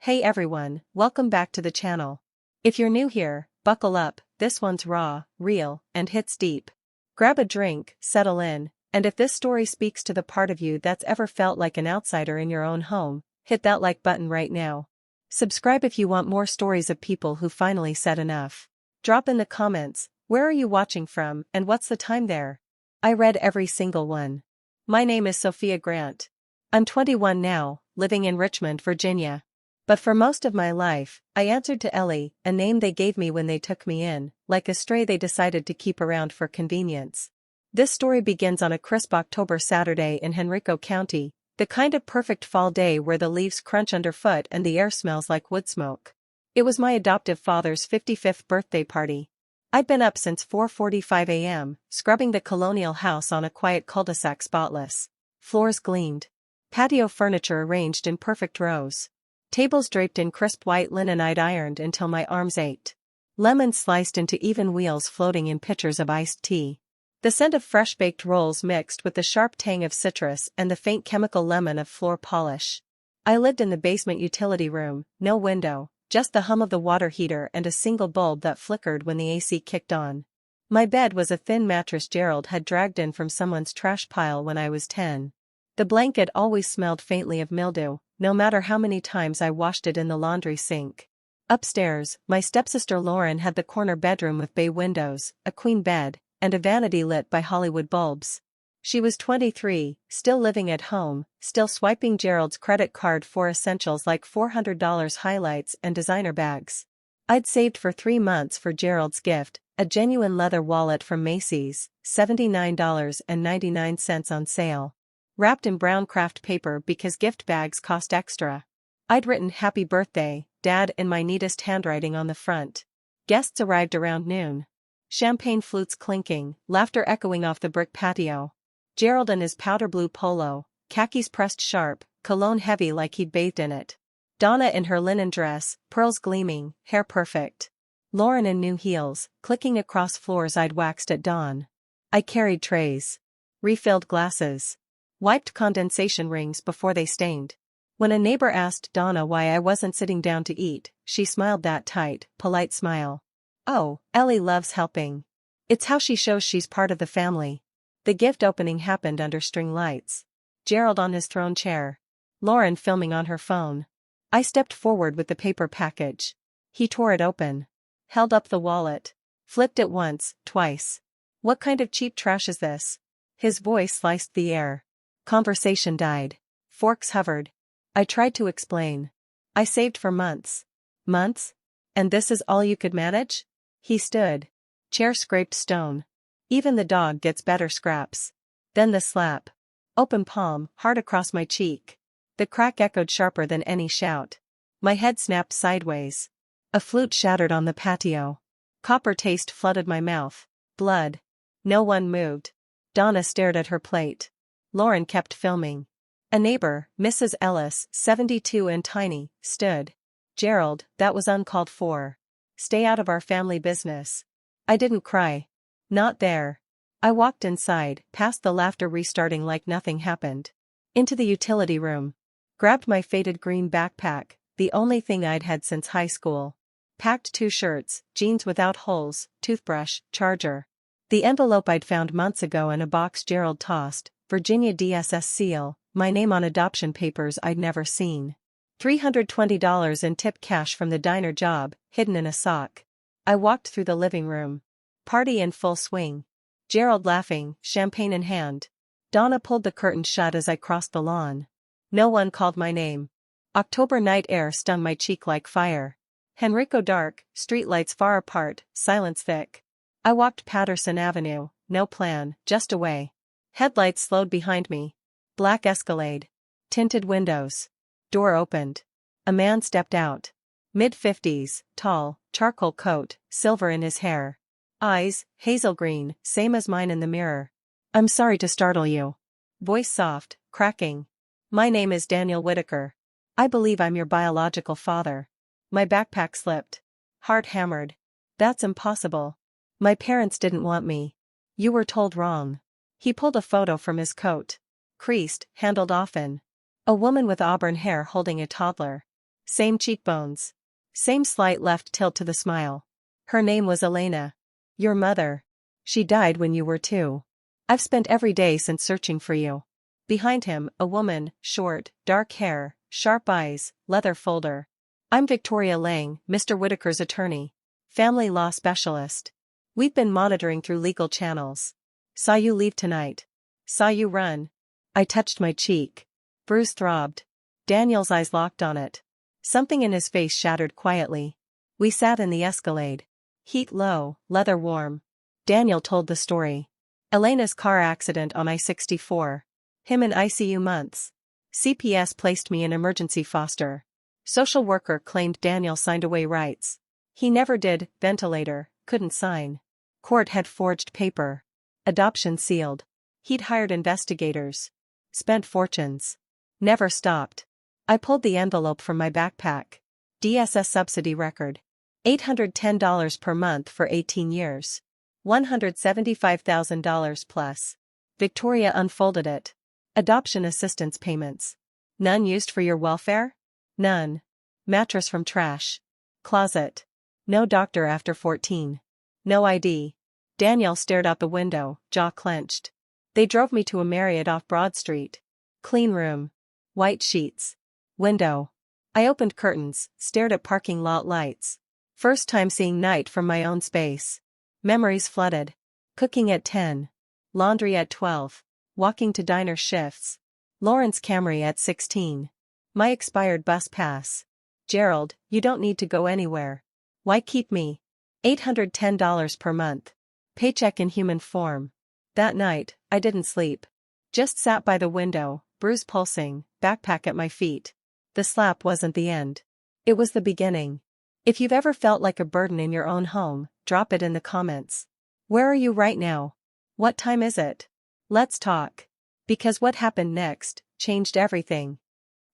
Hey everyone, welcome back to the channel. If you're new here, buckle up, this one's raw, real, and hits deep. Grab a drink, settle in, and if this story speaks to the part of you that's ever felt like an outsider in your own home, hit that like button right now. Subscribe if you want more stories of people who finally said enough. Drop in the comments, where are you watching from and what's the time there? I read every single one. My name is Sophia Grant. I'm 21 now, living in Richmond, Virginia. But for most of my life, I answered to Ellie, a name they gave me when they took me in, like a stray they decided to keep around for convenience. This story begins on a crisp October Saturday in Henrico County, the kind of perfect fall day where the leaves crunch underfoot and the air smells like wood smoke. It was my adoptive father's 55th birthday party. I'd been up since 4:45 a.m., scrubbing the colonial house on a quiet cul-de-sac spotless. Floors gleamed. Patio furniture arranged in perfect rows. Tables draped in crisp white linen I'd ironed until my arms ached. Lemons sliced into even wheels floating in pitchers of iced tea. The scent of fresh-baked rolls mixed with the sharp tang of citrus and the faint chemical lemon of floor polish. I lived in the basement utility room, no window, just the hum of the water heater and a single bulb that flickered when the AC kicked on. My bed was a thin mattress Gerald had dragged in from someone's trash pile when I was 10. The blanket always smelled faintly of mildew, no matter how many times I washed it in the laundry sink. Upstairs, my stepsister Lauren had the corner bedroom with bay windows, a queen bed, and a vanity lit by Hollywood bulbs. She was 23, still living at home, still swiping Gerald's credit card for essentials like $400 highlights and designer bags. I'd saved for 3 months for Gerald's gift, a genuine leather wallet from Macy's, $79.99 on sale. Wrapped in brown craft paper because gift bags cost extra. I'd written "Happy Birthday, Dad" in my neatest handwriting on the front. Guests arrived around noon. Champagne flutes clinking, laughter echoing off the brick patio. Gerald in his powder blue polo, khakis pressed sharp, cologne heavy like he'd bathed in it. Donna in her linen dress, pearls gleaming, hair perfect. Lauren in new heels, clicking across floors I'd waxed at dawn. I carried trays. Refilled glasses. Wiped condensation rings before they stained. When a neighbor asked Donna why I wasn't sitting down to eat, she smiled that tight, polite smile. "Oh, Ellie loves helping. It's how she shows she's part of the family." The gift opening happened under string lights. Gerald on his throne chair. Lauren filming on her phone. I stepped forward with the paper package. He tore it open. Held up the wallet. Flipped it once, twice. "What kind of cheap trash is this?" His voice sliced the air. Conversation died. Forks hovered. I tried to explain. "I saved for months." "Months? And this is all you could manage?" He stood. Chair scraped stone. Even the dog gets better scraps. Then the slap. Open palm, hard across my cheek. The crack echoed sharper than any shout. My head snapped sideways. A flute shattered on the patio. Copper taste flooded my mouth. Blood. No one moved. Donna stared at her plate. Lauren kept filming. A neighbor, Mrs. Ellis, 72 and tiny, stood. "Gerald, that was uncalled for. Stay out of our family business." I didn't cry. Not there. I walked inside, past the laughter restarting like nothing happened. Into the utility room. Grabbed my faded green backpack, the only thing I'd had since high school. Packed 2 shirts, jeans without holes, toothbrush, charger. The envelope I'd found months ago in a box Gerald tossed. Virginia DSS seal, my name on adoption papers I'd never seen. $320 in tip cash from the diner job, hidden in a sock. I walked through the living room. Party in full swing. Gerald laughing, champagne in hand. Donna pulled the curtain shut as I crossed the lawn. No one called my name. October night air stung my cheek like fire. Henrico dark, streetlights far apart, silence thick. I walked Patterson Avenue, no plan, just away. Headlights slowed behind me. Black Escalade. Tinted windows. Door opened. A man stepped out. Mid-50s, tall, charcoal coat, silver in his hair. Eyes, hazel green, same as mine in the mirror. "I'm sorry to startle you." Voice soft, cracking. "My name is Daniel Whitaker. I believe I'm your biological father." My backpack slipped. Heart hammered. "That's impossible. My parents didn't want me." "You were told wrong." He pulled a photo from his coat. Creased, handled often. A woman with auburn hair holding a toddler. Same cheekbones. Same slight left tilt to the smile. Her name was Elena. Your mother. She died when you were 2. I've spent every day since searching for you. Behind him, a woman, short, dark hair, sharp eyes, leather folder. I'm Victoria Lang, Mr. Whitaker's attorney. Family law specialist. We've been monitoring through legal channels. Saw you leave tonight. Saw you run. I touched my cheek. Bruce throbbed. Daniel's eyes locked on it. Something in his face shattered quietly. We sat in the Escalade. Heat low, leather warm. Daniel told the story. Elena's car accident on I-64. Him in ICU months. CPS placed me in emergency foster. Social worker claimed Daniel signed away rights. He never did. Ventilator, couldn't sign. Court had forged paper. Adoption sealed. He'd hired investigators. Spent fortunes. Never stopped. I pulled the envelope from my backpack. DSS subsidy record. $810 per month for 18 years. $175,000 plus. Victoria unfolded it. Adoption assistance payments. None used for your welfare? None. Mattress from trash. Closet. No doctor after 14. No ID. Daniel stared out the window, jaw clenched. They drove me to a Marriott off Broad Street. Clean room. White sheets. Window. I opened curtains, stared at parking lot lights. First time seeing night from my own space. Memories flooded. Cooking at 10. Laundry at 12. Walking to diner shifts. Lawrence Camry at 16. My expired bus pass. Gerald, you don't need to go anywhere. Why keep me? $810 per month. Paycheck in human form. That night, I didn't sleep. Just sat by the window, bruise pulsing, backpack at my feet. The slap wasn't the end. It was the beginning. If you've ever felt like a burden in your own home, drop it in the comments. Where are you right now? What time is it? Let's talk. Because what happened next changed everything.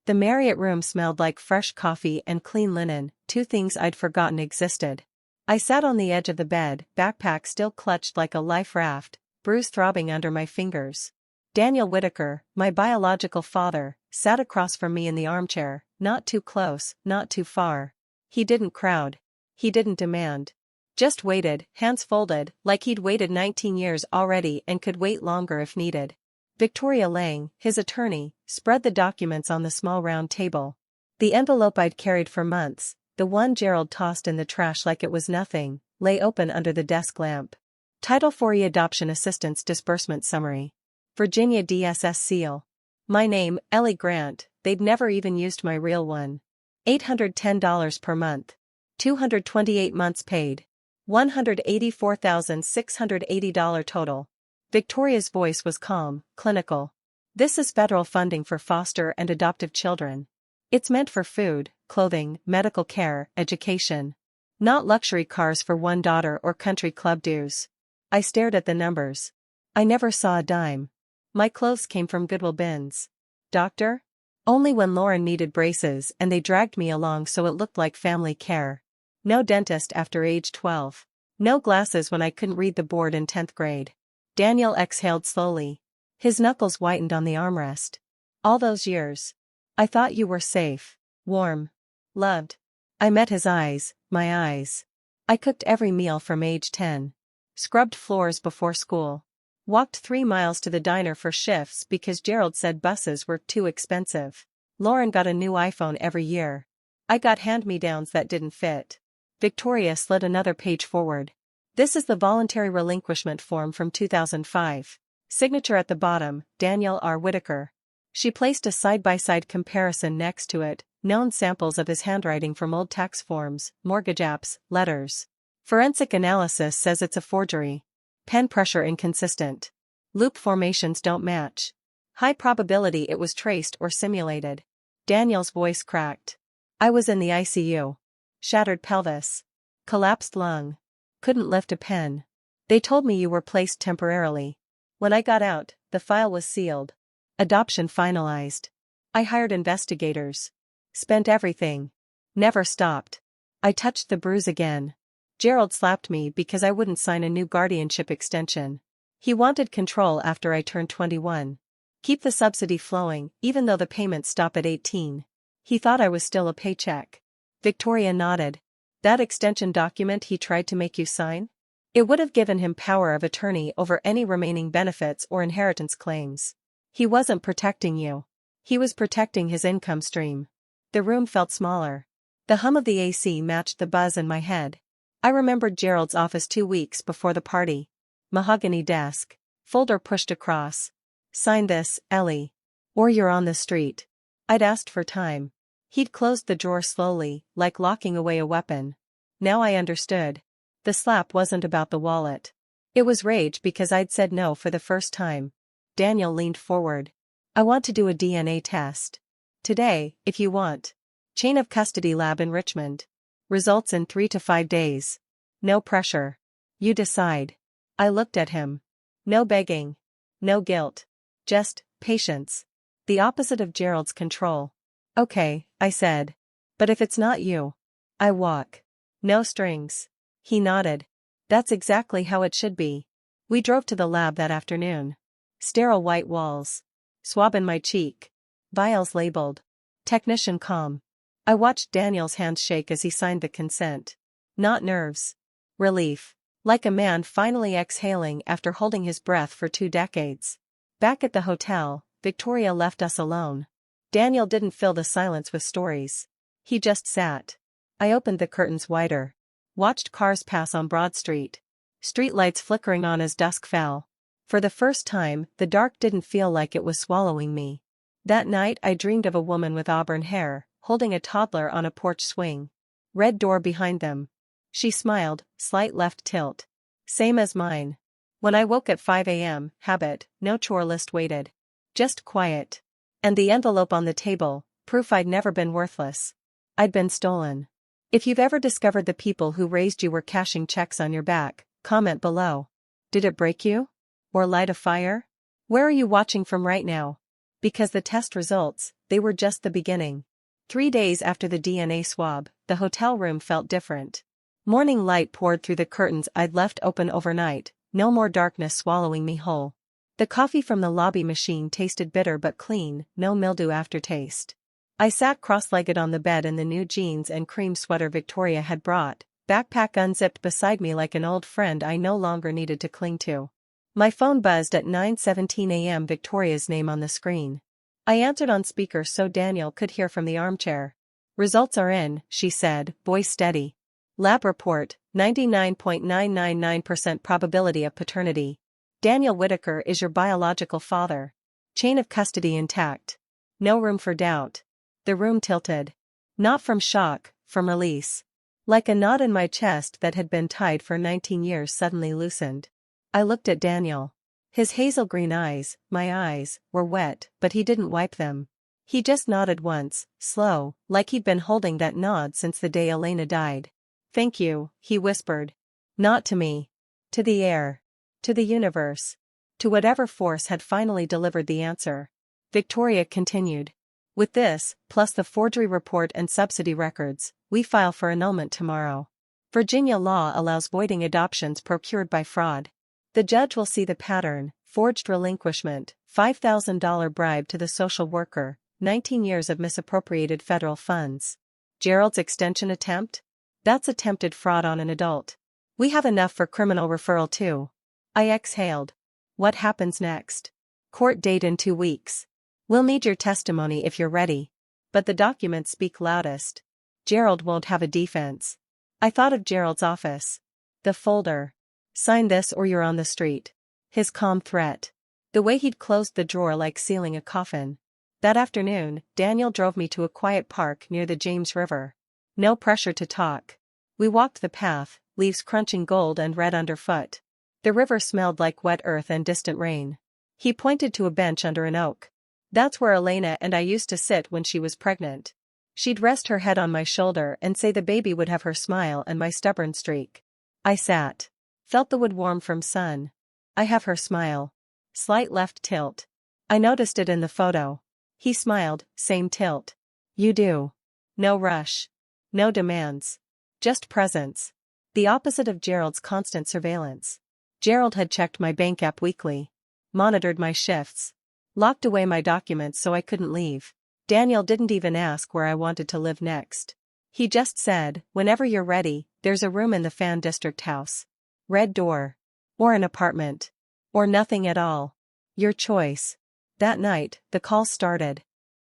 The Marriott room smelled like fresh coffee and clean linen, 2 things I'd forgotten existed. I sat on the edge of the bed, backpack still clutched like a life raft, bruise throbbing under my fingers. Daniel Whitaker, my biological father, sat across from me in the armchair, not too close, not too far. He didn't crowd. He didn't demand. Just waited, hands folded, like he'd waited 19 years already and could wait longer if needed. Victoria Lang, his attorney, spread the documents on the small round table. The envelope I'd carried for months, the one Gerald tossed in the trash like it was nothing, lay open under the desk lamp. Title 4E Adoption Assistance Disbursement Summary. Virginia DSS Seal. My name, Ellie Grant, they'd never even used my real one. $810 per month. 228 months paid. $184,680 total. Victoria's voice was calm, clinical. This is federal funding for foster and adoptive children. It's meant for food, clothing, medical care, education. Not luxury cars for one daughter or country club dues. I stared at the numbers. I never saw a dime. My clothes came from Goodwill bins. Doctor? Only when Lauren needed braces and they dragged me along so it looked like family care. No dentist after age 12. No glasses when I couldn't read the board in 10th grade. Daniel exhaled slowly. His knuckles whitened on the armrest. All those years. I thought you were safe, warm, loved. I met his eyes, my eyes. I cooked every meal from age 10. Scrubbed floors before school. Walked 3 miles to the diner for shifts because Gerald said buses were too expensive. Lauren got a new iPhone every year. I got hand-me-downs that didn't fit. Victoria slid another page forward. This is the voluntary relinquishment form from 2005. Signature at the bottom, Daniel R. Whitaker. She placed a side-by-side comparison next to it, known samples of his handwriting from old tax forms, mortgage apps, letters. Forensic analysis says it's a forgery. Pen pressure inconsistent. Loop formations don't match. High probability it was traced or simulated. Daniel's voice cracked. I was in the ICU. Shattered pelvis. Collapsed lung. Couldn't lift a pen. They told me you were placed temporarily. When I got out, the file was sealed. Adoption finalized. I hired investigators. Spent everything. Never stopped. I touched the bruise again. Gerald slapped me because I wouldn't sign a new guardianship extension. He wanted control after I turned 21. Keep the subsidy flowing, even though the payments stop at 18. He thought I was still a paycheck. Victoria nodded. That extension document he tried to make you sign? It would have given him power of attorney over any remaining benefits or inheritance claims. He wasn't protecting you. He was protecting his income stream. The room felt smaller. The hum of the AC matched the buzz in my head. I remembered Gerald's office 2 weeks before the party. Mahogany desk. Folder pushed across. Sign this, Ellie. Or you're on the street. I'd asked for time. He'd closed the drawer slowly, like locking away a weapon. Now I understood. The slap wasn't about the wallet. It was rage because I'd said no for the first time. Daniel leaned forward. I want to do a DNA test. Today, if you want. Chain of custody lab in Richmond. Results in 3 to 5 days. No pressure. You decide. I looked at him. No begging. No guilt. Just patience. The opposite of Gerald's control. Okay, I said. But if it's not you, I walk. No strings. He nodded. That's exactly how it should be. We drove to the lab that afternoon. Sterile white walls. Swab in my cheek. Vials labeled. Technician calm. I watched Daniel's hands shake as he signed the consent. Not nerves. Relief. Like a man finally exhaling after holding his breath for 2 decades. Back at the hotel, Victoria left us alone. Daniel didn't fill the silence with stories. He just sat. I opened the curtains wider. Watched cars pass on Broad Street. Streetlights flickering on as dusk fell. For the first time, the dark didn't feel like it was swallowing me. That night I dreamed of a woman with auburn hair, holding a toddler on a porch swing. Red door behind them. She smiled, slight left tilt. Same as mine. When I woke at 5 a.m., habit, no chore list waited. Just quiet. And the envelope on the table, proof I'd never been worthless. I'd been stolen. If you've ever discovered the people who raised you were cashing checks on your back, comment below. Did it break you? Or light a fire? Where are you watching from right now? Because the test results, they were just the beginning. 3 days after the DNA swab, the hotel room felt different. Morning light poured through the curtains I'd left open overnight, no more darkness swallowing me whole. The coffee from the lobby machine tasted bitter but clean, no mildew aftertaste. I sat cross-legged on the bed in the new jeans and cream sweater Victoria had brought, backpack unzipped beside me like an old friend I no longer needed to cling to. My phone buzzed at 9:17 a.m. Victoria's name on the screen. I answered on speaker so Daniel could hear from the armchair. Results are in, she said, voice steady. Lab report, 99.999% probability of paternity. Daniel Whitaker is your biological father. Chain of custody intact. No room for doubt. The room tilted. Not from shock, from release. Like a knot in my chest that had been tied for 19 years suddenly loosened. I looked at Daniel. His hazel green eyes, my eyes, were wet, but he didn't wipe them. He just nodded once, slow, like he'd been holding that nod since the day Elena died. Thank you, he whispered. Not to me. To the air. To the universe. To whatever force had finally delivered the answer. Victoria continued. With this, plus the forgery report and subsidy records, we file for annulment tomorrow. Virginia law allows voiding adoptions procured by fraud. The judge will see the pattern: forged relinquishment, $5,000 bribe to the social worker, 19 years of misappropriated federal funds. Gerald's extension attempt? That's attempted fraud on an adult. We have enough for criminal referral too. I exhaled. What happens next? Court date in 2 weeks. We'll need your testimony if you're ready. But the documents speak loudest. Gerald won't have a defense. I thought of Gerald's office. The folder. Sign this or you're on the street. His calm threat. The way he'd closed the drawer like sealing a coffin. That afternoon, Daniel drove me to a quiet park near the James River. No pressure to talk. We walked the path, leaves crunching gold and red underfoot. The river smelled like wet earth and distant rain. He pointed to a bench under an oak. That's where Elena and I used to sit when she was pregnant. She'd rest her head on my shoulder and say the baby would have her smile and my stubborn streak. I sat. Felt the wood warm from sun. I have her smile. Slight left tilt. I noticed it in the photo. He smiled, same tilt. You do. No rush. No demands. Just presence. The opposite of Gerald's constant surveillance. Gerald had checked my bank app weekly. Monitored my shifts. Locked away my documents so I couldn't leave. Daniel didn't even ask where I wanted to live next. He just said, whenever you're ready, there's a room in the Fan District house. Red door. Or an apartment. Or nothing at all. Your choice. That night, the calls started.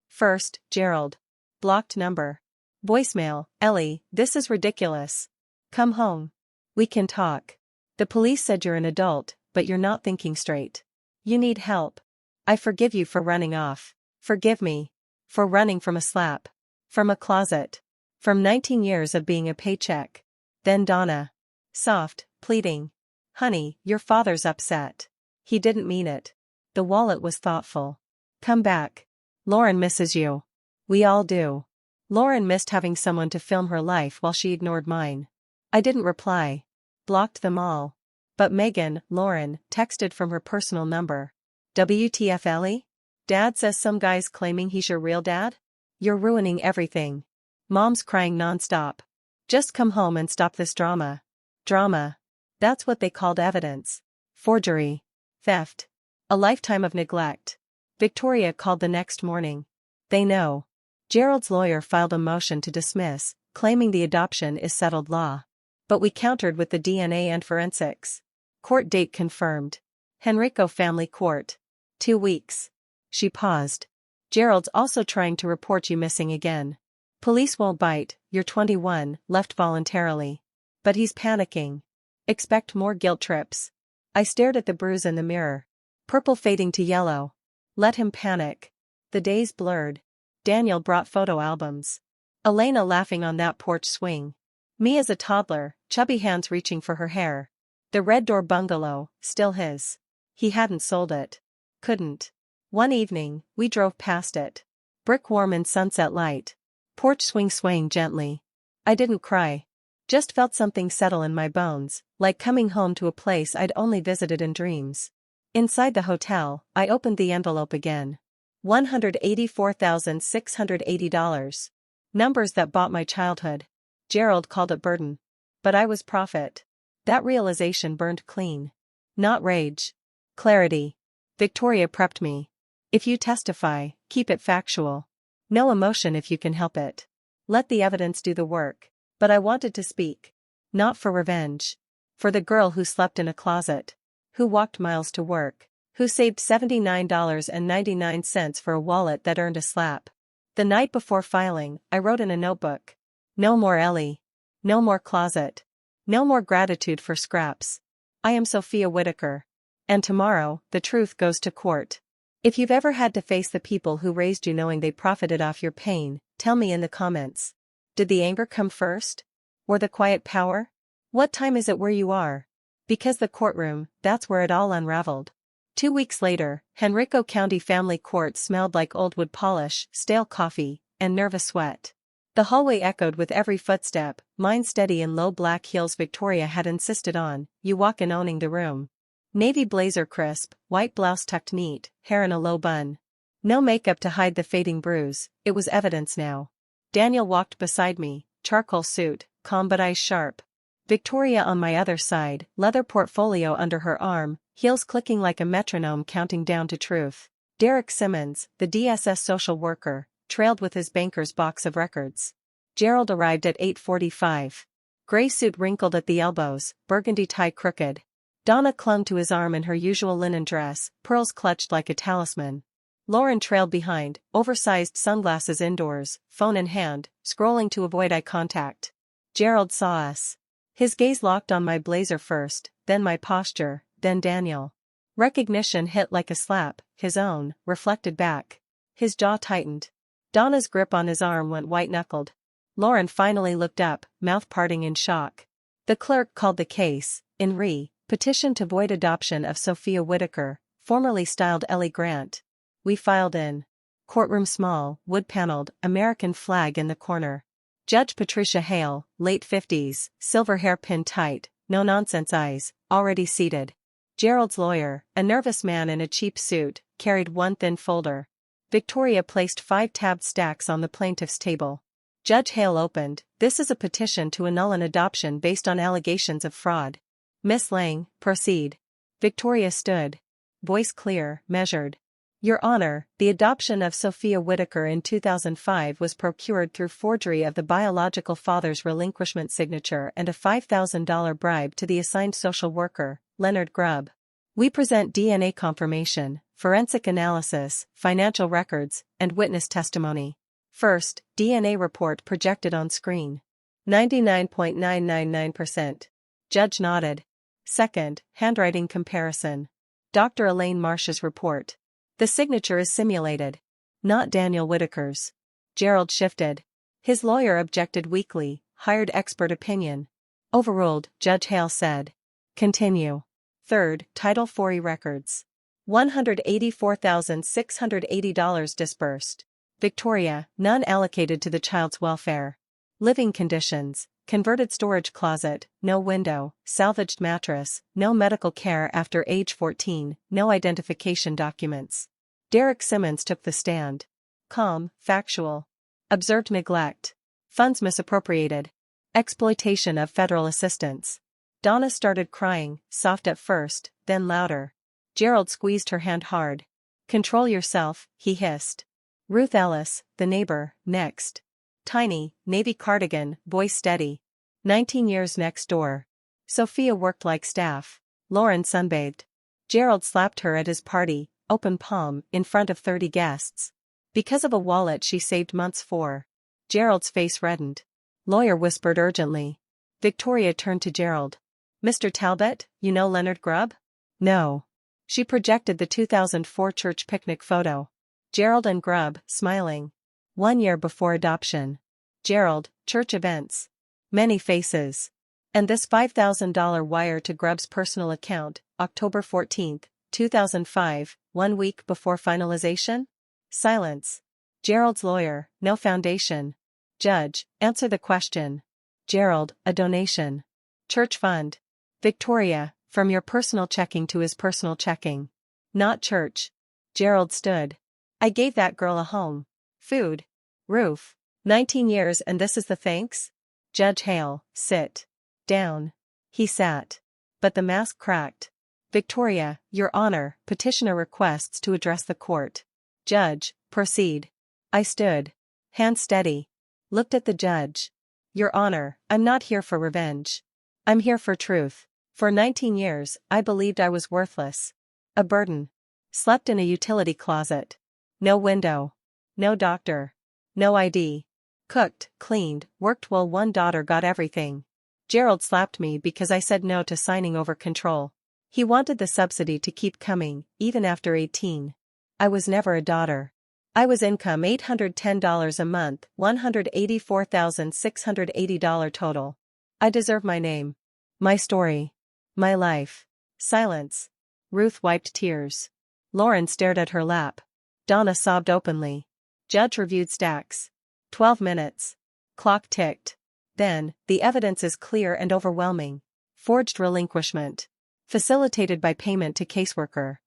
First, Gerald. Blocked number. Voicemail, Ellie, this is ridiculous. Come home. We can talk. The police said you're an adult, but you're not thinking straight. You need help. I forgive you for running off. Forgive me. For running from a slap. From a closet. From 19 years of being a paycheck. Then Donna. Soft, pleading. Honey, your father's upset. He didn't mean it. The wallet was thoughtful. Come back. Lauren misses you. We all do. Lauren missed having someone to film her life while she ignored mine. I didn't reply. Blocked them all. But Megan, Lauren, texted from her personal number. WTF Ellie? Dad says some guy's claiming he's your real dad? You're ruining everything. Mom's crying nonstop. Just come home and stop this drama. Drama. That's what they called evidence. Forgery. Theft. A lifetime of neglect. Victoria called the next morning. They know. Gerald's lawyer filed a motion to dismiss, claiming the adoption is settled law. But we countered with the DNA and forensics. Court date confirmed. Henrico Family Court. 2 weeks. She paused. Gerald's also trying to report you missing again. Police won't bite, you're 21, left voluntarily. But he's panicking. Expect more guilt trips. I stared at the bruise in the mirror. Purple fading to yellow. Let him panic. The days blurred. Daniel brought photo albums. Elena laughing on that porch swing. Me as a toddler, chubby hands reaching for her hair. The Red Door bungalow, still his. He hadn't sold it. Couldn't. One evening, we drove past it. Brick warm in sunset light. Porch swing swaying gently. I didn't cry. Just felt something settle in my bones, like coming home to a place I'd only visited in dreams. Inside the hotel, I opened the envelope again. $184,680. Numbers that bought my childhood. Gerald called it burden. But I was profit. That realization burned clean. Not rage. Clarity. Victoria prepped me. If you testify, keep it factual. No emotion if you can help it. Let the evidence do the work. But I wanted to speak. Not for revenge. For the girl who slept in a closet. Who walked miles to work. Who saved $79.99 for a wallet that earned a slap. The night before filing, I wrote in a notebook. No more Ellie. No more closet. No more gratitude for scraps. I am Sophia Whitaker. And tomorrow, the truth goes to court. If you've ever had to face the people who raised you knowing they profited off your pain, tell me in the comments. Did the anger come first? Or the quiet power? What time is it where you are? Because the courtroom, that's where it all unraveled. 2 weeks later, Henrico County Family Court smelled like old wood polish, stale coffee, and nervous sweat. The hallway echoed with every footstep, mine steady in low black heels Victoria had insisted on. You walk in owning the room. Navy blazer crisp, white blouse tucked neat, hair in a low bun. No makeup to hide the fading bruise, it was evidence now. Daniel walked beside me, charcoal suit, calm but eyes sharp. Victoria on my other side, leather portfolio under her arm, heels clicking like a metronome counting down to truth. Derek Simmons, the DSS social worker, trailed with his banker's box of records. Gerald arrived at 8:45. Gray suit wrinkled at the elbows, burgundy tie crooked. Donna clung to his arm in her usual linen dress, pearls clutched like a talisman. Lauren trailed behind, oversized sunglasses indoors, phone in hand, scrolling to avoid eye contact. Gerald saw us. His gaze locked on my blazer first, then my posture, then Daniel. Recognition hit like a slap, his own, reflected back. His jaw tightened. Donna's grip on his arm went white-knuckled. Lauren finally looked up, mouth parting in shock. The clerk called the case, in re. Petition to void adoption of Sophia Whitaker, formerly styled Ellie Grant. We filed in. Courtroom small, wood-paneled, American flag in the corner. Judge Patricia Hale, late 50s, silver hair pinned tight, no-nonsense eyes, already seated. Gerald's lawyer, a nervous man in a cheap suit, carried one thin folder. Victoria placed 5 tabbed stacks on the plaintiff's table. Judge Hale opened, "This is a petition to annul an adoption based on allegations of fraud." Miss Lang, proceed. Victoria stood. Voice clear, measured. Your Honor, the adoption of Sophia Whitaker in 2005 was procured through forgery of the biological father's relinquishment signature and a $5,000 bribe to the assigned social worker, Leonard Grubb. We present DNA confirmation, forensic analysis, financial records, and witness testimony. First, DNA report projected on screen. 99.999%. Judge nodded. Second, handwriting comparison. Dr. Elaine Marsh's report. The signature is simulated. Not Daniel Whitaker's. Gerald shifted. His lawyer objected weakly, hired expert opinion. Overruled, Judge Hale said. Continue. Third, Title IV records. $184,680 disbursed. Victoria, none allocated to the child's welfare. Living conditions, converted storage closet, no window, salvaged mattress, no medical care after age 14, no identification documents. Derek Simmons took the stand. Calm, factual. Observed neglect. Funds misappropriated. Exploitation of federal assistance. Donna started crying, soft at first, then louder. Gerald squeezed her hand hard. Control yourself, he hissed. Ruth Ellis, the neighbor, next. Tiny, navy cardigan, voice steady. 19 years next door. Sophia worked like staff. Lauren sunbathed. Gerald slapped her at his party, open palm, in front of 30 guests. Because of a wallet she saved months for. Gerald's face reddened. Lawyer whispered urgently. Victoria turned to Gerald. Mr. Talbot, you know Leonard Grubb? No. She projected the 2004 church picnic photo. Gerald and Grubb, smiling. 1 year before adoption. Gerald, church events. Many faces. And this $5,000 wire to Grubb's personal account, October 14, 2005, 1 week before finalization? Silence. Gerald's lawyer, no foundation. Judge, answer the question. Gerald, a donation. Church fund. Victoria, from your personal checking to his personal checking. Not church. Gerald stood. I gave that girl a home. Food. Roof. 19 years and this is the thanks? Judge Hale, sit. Down. He sat. But the mask cracked. Victoria, Your Honor, petitioner requests to address the court. Judge, proceed. I stood. Hand steady. Looked at the judge. Your Honor, I'm not here for revenge. I'm here for truth. For 19 years, I believed I was worthless. A burden. Slept in a utility closet. No window. No doctor. No ID. Cooked, cleaned, worked while one daughter got everything. Gerald slapped me because I said no to signing over control. He wanted the subsidy to keep coming, even after 18. I was never a daughter. I was income $810 a month, $184,680 total. I deserve my name. My story. My life. Silence. Ruth wiped tears. Lauren stared at her lap. Donna sobbed openly. Judge reviewed stacks. 12 minutes. Clock ticked. Then, the evidence is clear and overwhelming. Forged relinquishment. Facilitated by payment to caseworker.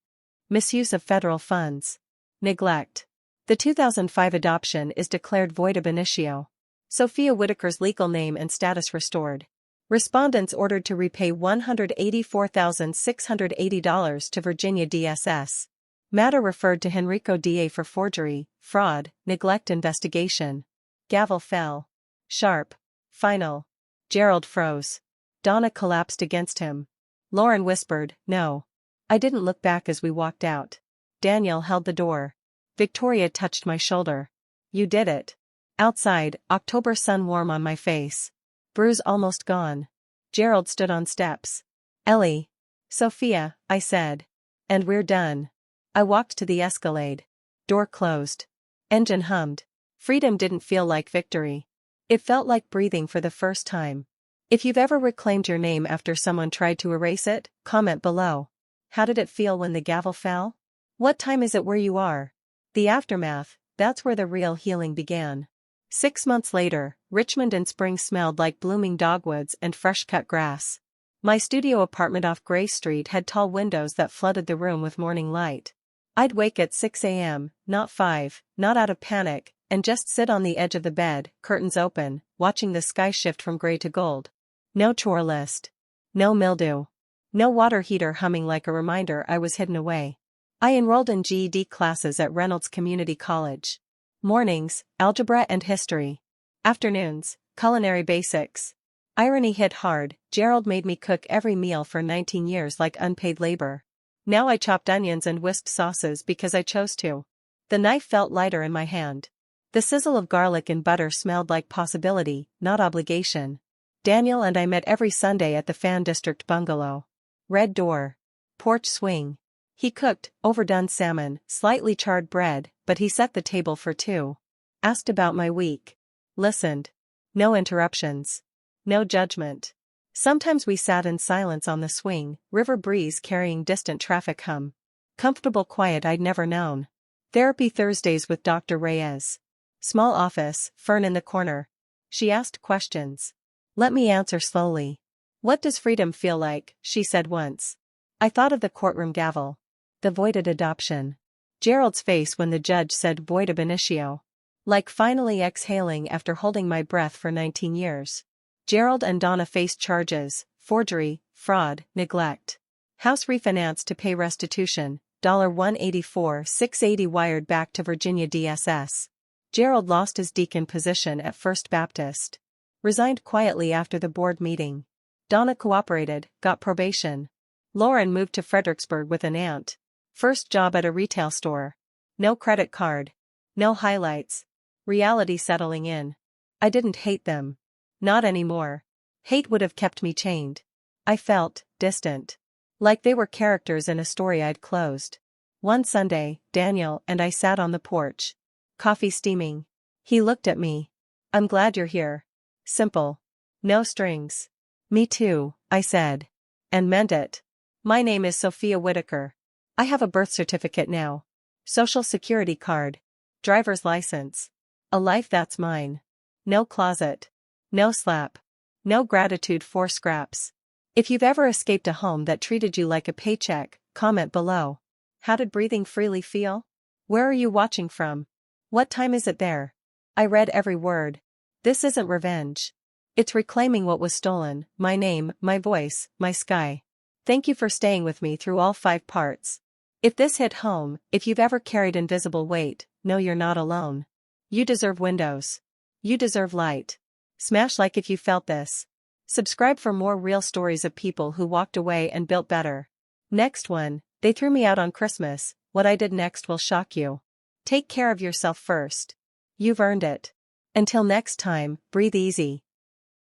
Misuse of federal funds. Neglect. The 2005 adoption is declared void ab initio. Sophia Whitaker's legal name and status restored. Respondents ordered to repay $184,680 to Virginia DSS. Matter referred to Henrico DA for forgery, fraud, neglect investigation. Gavel fell. Sharp. Final. Gerald froze. Donna collapsed against him. Lauren whispered, no. I didn't look back as we walked out. Daniel held the door. Victoria touched my shoulder. You did it. Outside, October sun warm on my face. Bruise almost gone. Gerald stood on steps. Ellie. Sophia, I said. And we're done. I walked to the Escalade. Door closed. Engine hummed. Freedom didn't feel like victory. It felt like breathing for the first time. If you've ever reclaimed your name after someone tried to erase it, comment below. How did it feel when the gavel fell? What time is it where you are? The aftermath, that's where the real healing began. 6 months later, Richmond and spring smelled like blooming dogwoods and fresh-cut grass. My studio apartment off Gray Street had tall windows that flooded the room with morning light. I'd wake at 6 a.m., not 5, not out of panic, and just sit on the edge of the bed, curtains open, watching the sky shift from gray to gold. No chore list. No mildew. No water heater humming like a reminder I was hidden away. I enrolled in GED classes at Reynolds Community College. Mornings, algebra and history. Afternoons, culinary basics. Irony hit hard. Gerald made me cook every meal for 19 years like unpaid labor. Now I chopped onions and whisked sauces because I chose to. The knife felt lighter in my hand. The sizzle of garlic and butter smelled like possibility, not obligation. Daniel and I met every Sunday at the Fan District bungalow. Red door. Porch swing. He cooked overdone salmon, slightly charred bread, but he set the table for two. Asked about my week. Listened. No interruptions. No judgment. Sometimes we sat in silence on the swing, river breeze carrying distant traffic hum. Comfortable quiet I'd never known. Therapy Thursdays with Dr. Reyes. Small office, Fern in the corner. She asked questions. Let me answer slowly. What does freedom feel like? She said once. I thought of the courtroom gavel. The voided adoption. Gerald's face when the judge said void ab initio. Like finally exhaling after holding my breath for 19 years. Gerald and Donna faced charges, forgery, fraud, neglect. House refinance to pay restitution, $184,680 wired back to Virginia DSS. Gerald lost his deacon position at First Baptist. Resigned quietly after the board meeting. Donna cooperated, got probation. Lauren moved to Fredericksburg with an aunt. First job at a retail store. No credit card. No highlights. Reality settling in. I didn't hate them. Not anymore. Hate would have kept me chained. I felt distant. Like they were characters in a story I'd closed. One Sunday, Daniel and I sat on the porch. Coffee steaming. He looked at me. I'm glad you're here. Simple. No strings. Me too, I said. And meant it. My name is Sophia Whitaker. I have a birth certificate now. Social security card. Driver's license. A life that's mine. No closet. No slap. No gratitude for scraps. If you've ever escaped a home that treated you like a paycheck, comment below. How did breathing freely feel? Where are you watching from? What time is it there? I read every word. This isn't revenge. It's reclaiming what was stolen, my name, my voice, my sky. Thank you for staying with me through all 5 parts. If this hit home, if you've ever carried invisible weight, know you're not alone. You deserve windows. You deserve light. Smash like if you felt this. Subscribe for more real stories of people who walked away and built better. Next one, they threw me out on Christmas. What I did next will shock you. Take care of yourself first. You've earned it. Until next time, breathe easy.